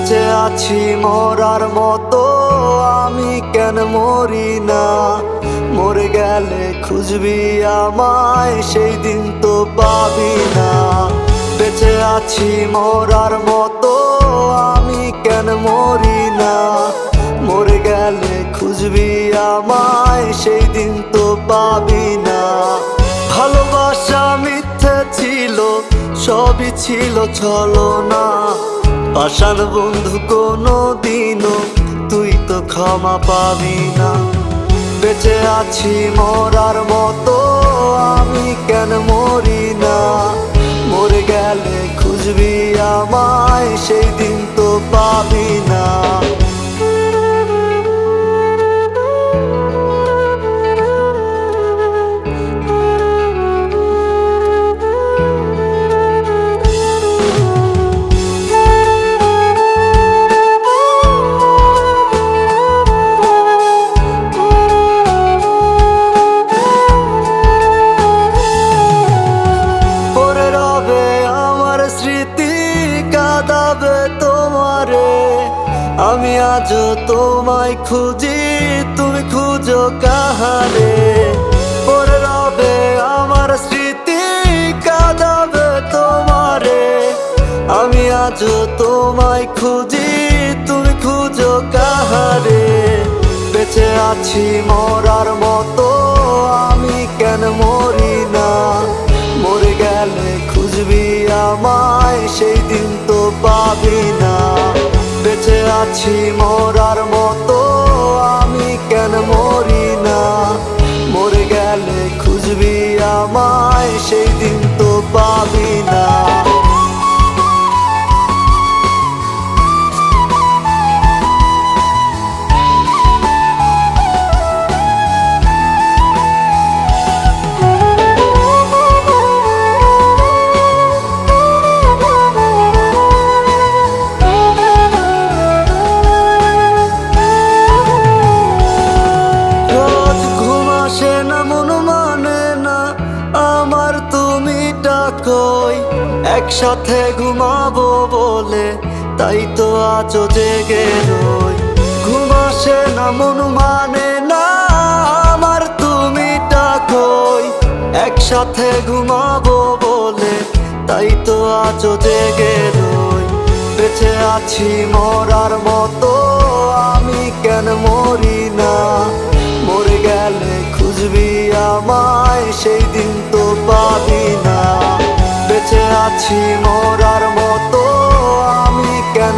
বেঁচে আছি মরার মতো, আমি কেন মরি না? মরে গেলে খুঁজবি আমায়, সেই দিন তো পাবি না। বেঁচে আছি মরার মতো, আমি কেন মরি না? মরে গেলে খুঁজবি আমায়, সেই দিন তো পাবি না। ভালোবাসা মিথ্যে ছিল, সবই ছিল ছলনা। পাষাণ বন্ধু কোনো দিনও তুই তো ক্ষমা পাবি না। বেঁচে আছি মরার মতো, আমি কেন মরি না? মরে গেলে খুঁজবি আমায়, সেই দিন তো পাবি না। কাঁদাবে তোমারে, আমি আজও তোমায় খুঁজি, তুমি খুঁজো কাহারে? পরে রবে আমার স্মৃতি, কাঁদাবে তোমারে, আমি আজও তোমায় খুঁজি, তুমি খুঁজো কাহারে? বেঁচে আছি মরার মতো, আমি কেন মরি না? মরে গেলে খুঁজবি আমায়, সেই দিন তো পাবি না। বেঁচে আছি মরার মতো, আমি কেন মরি না? মরে গেলে খুঁজবি আমায়, সেই দিন তো পাবি না। কই একসাথে ঘুমাবো বলে, তাই তো আজও জেগে রই। ঘুম আসে না, মন মানে না আমার, তুমি কই একসাথে ঘুমাবো বলে, তাই তো আজও জেগে রই। বেঁচে আছি মরার মতো, আমি কেন মরি না? মরে গেলে খুঁজবি আমায়, সেই দিন তো পাবি না। বেঁচে আছি মরার মতো, আমি কেন